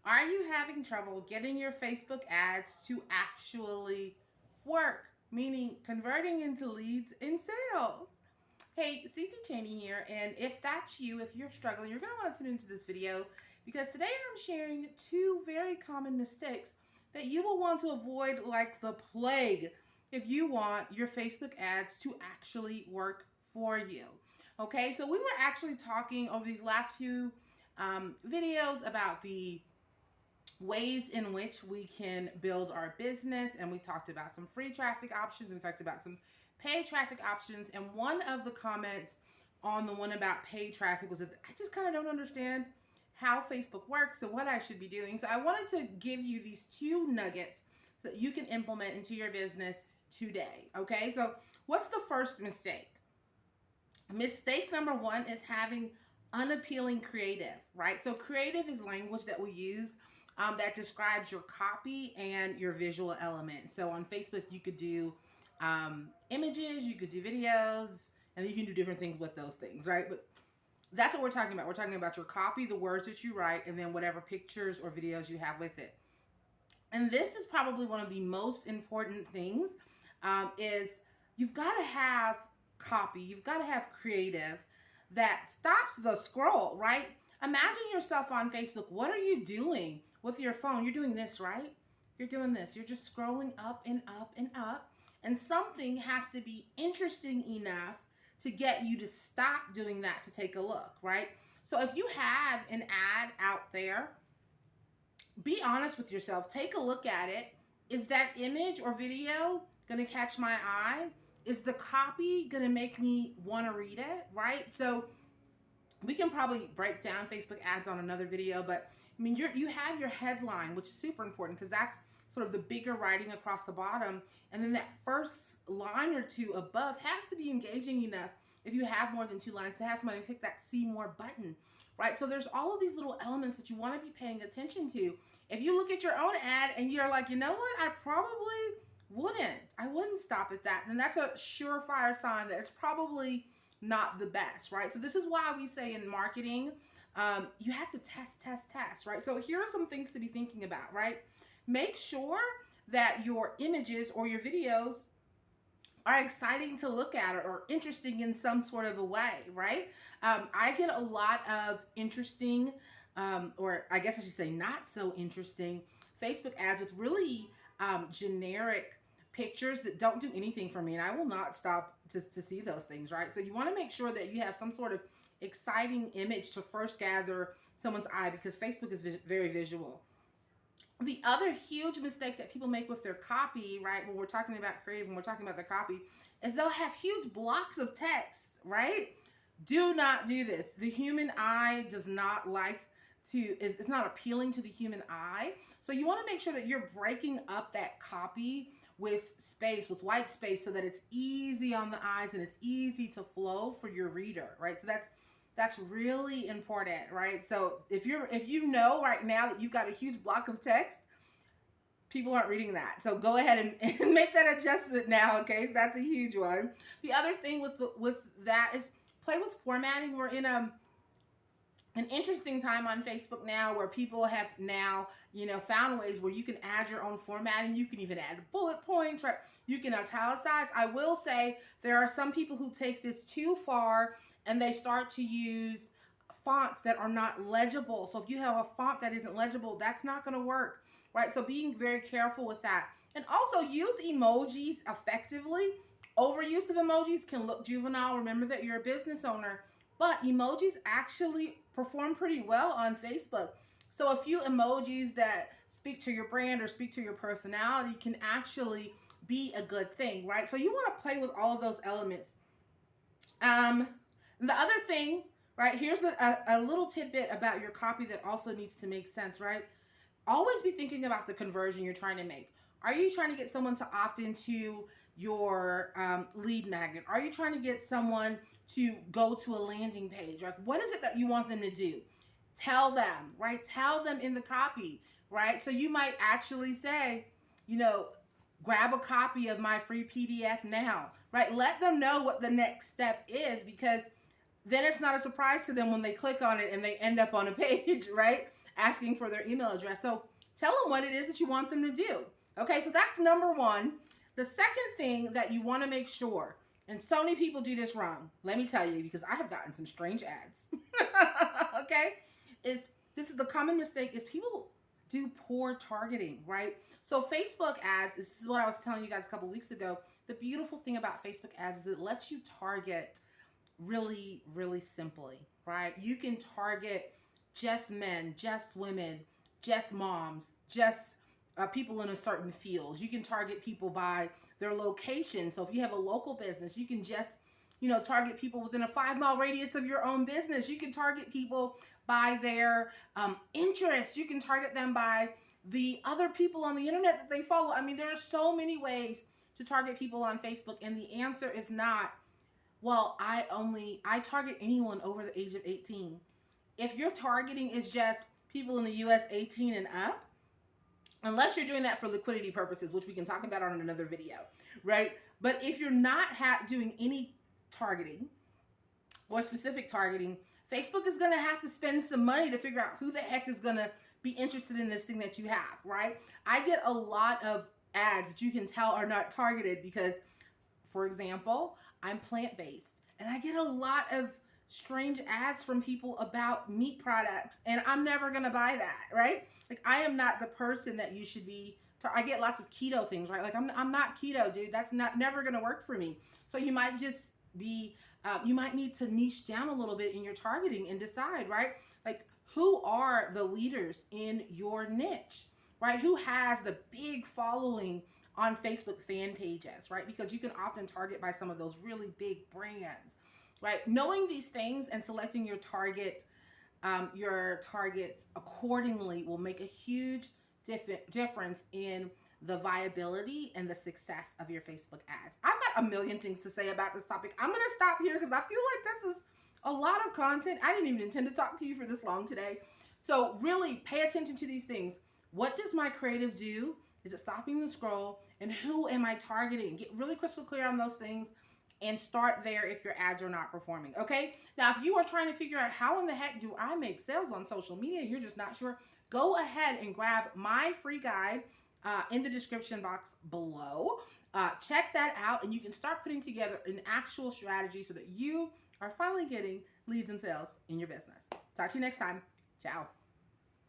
Are you having trouble getting your Facebook ads to actually work? Meaning converting into leads and sales. Hey, Cece Cheney here, and if that's you, if you're struggling, you're going to want to tune into this video because today I'm sharing two very common mistakes that you will want to avoid like the plague if you want your Facebook ads to actually work for you. Okay, so we were actually talking over these last few videos about the ways in which we can build our business, and we talked about some free traffic options, we talked about some paid traffic options, and one of the comments on the one about paid traffic was that I just kind of don't understand how Facebook works and what I should be doing. So I wanted to give you these two nuggets so that you can implement into your business today. Okay, so what's the first mistake? Mistake number one is having unappealing creative, right? So creative is language that we use that describes your copy and your visual element. So on Facebook, you could do images, you could do videos, and you can do different things with those things, right? But that's what we're talking about. We're talking about your copy, the words that you write, and then whatever pictures or videos you have with it. And this is probably one of the most important things is you've got to have copy, you've got to have creative that stops the scroll, right? Imagine yourself on Facebook. What are you doing with your phone? You're doing this, right? You're doing this. You're just scrolling up and up and up. And something has to be interesting enough to get you to stop doing that to take a look, right? So if you have an ad out there, be honest with yourself. Take a look at it. Is that image or video going to catch my eye? Is the copy going to make me want to read it? Right? So we can probably break down Facebook ads on another video, but I mean, you have your headline, which is super important because that's sort of the bigger writing across the bottom. And then that first line or two above has to be engaging enough if you have more than two lines to have somebody click that see more button, right? So there's all of these little elements that you want to be paying attention to. If you look at your own ad and you're like, you know what, I wouldn't stop at that, then that's a surefire sign that it's probably not the best, right? So this is why we say in marketing, you have to test, right? So here are some things to be thinking about, right? Make sure that your images or your videos are exciting to look at or interesting in some sort of a way, right? I get a lot of interesting, or I guess I should say not so interesting, Facebook ads with really generic pictures that don't do anything for me, and I will not stop to see those things, right? So you want to make sure that you have some sort of exciting image to first gather someone's eye because Facebook is very visual. The other huge mistake that people make with their copy, right, when we're talking about creative, when we're talking about their copy, is they'll have huge blocks of text, right? Do not do this. The human eye does not like it's not appealing to the human eye. So you want to make sure that you're breaking up that copy with space, with white space, so that it's easy on the eyes and it's easy to flow for your reader, right? So that's really important, right? So if you know right now that you've got a huge block of text, people aren't reading that. So go ahead and make that adjustment now, okay? So that's a huge one. The other thing with that is play with formatting. We're in an interesting time on Facebook now where people have now, found ways where you can add your own formatting. You can even add bullet points, right? You can italicize. I will say there are some people who take this too far and they start to use fonts that are not legible. So if you have a font that isn't legible, that's not going to work, right? So being very careful with that. And also use emojis effectively. Overuse of emojis can look juvenile. Remember that you're a business owner, but emojis actually perform pretty well on Facebook. So a few emojis that speak to your brand or speak to your personality can actually be a good thing, right? So you want to play with all of those elements. The other thing, right, here's a little tidbit about your copy that also needs to make sense, right? Always be thinking about the conversion you're trying to make. Are you trying to get someone to opt into your lead magnet? Are you trying to get someone to go to a landing page? Like, what is it that you want them to do? Tell them, right? Tell them in the copy, right? So you might actually say, grab a copy of my free PDF now, right? Let them know what the next step is, because then it's not a surprise to them when they click on it and they end up on a page, right? asking for their email address. So tell them what it is that you want them to do. Okay, so that's number one. The second thing that you want to make sure, and so many people do this wrong, let me tell you, because I have gotten some strange ads. Okay, is this is the common mistake is people do poor targeting, right? So Facebook ads, this is what I was telling you guys a couple weeks ago. The beautiful thing about Facebook ads is it lets you target really, really simply, right? You can target just men, just women, just moms, just people in a certain field. You can target people by their location. So if you have a local business, you can just, target people within a 5-mile radius of your own business. You can target people by their interests. You can target them by the other people on the internet that they follow. I mean, there are so many ways to target people on Facebook, and the answer is not, well, I target anyone over the age of 18. If your targeting is just people in the US 18 and up, unless you're doing that for liquidity purposes, which we can talk about on another video, right? But if you're not doing any targeting or specific targeting, Facebook is going to have to spend some money to figure out who the heck is going to be interested in this thing that you have, right? I get a lot of ads that you can tell are not targeted because, for example, I'm plant-based and I get a lot of strange ads from people about meat products, and I'm never going to buy that, right? Like, I am not the person that you should be. I get lots of keto things, right? Like, I'm not keto, dude. That's never going to work for me. So you might just be, you might need to niche down a little bit in your targeting and decide, right? Like, who are the leaders in your niche, right? Who has the big following on Facebook fan pages, right? Because you can often target by some of those really big brands, right? Knowing these things and selecting your targets accordingly will make a huge difference in the viability and the success of your Facebook ads. I've got a million things to say about this topic. I'm going to stop here because I feel like this is a lot of content. I didn't even intend to talk to you for this long today. So really pay attention to these things. What does my creative do? Is it stopping the scroll? And who am I targeting? Get really crystal clear on those things and start there if your ads are not performing, okay? Now, if you are trying to figure out how in the heck do I make sales on social media, you're just not sure, go ahead and grab my free guide in the description box below. Check that out, and you can start putting together an actual strategy so that you are finally getting leads and sales in your business. Talk to you next time. Ciao.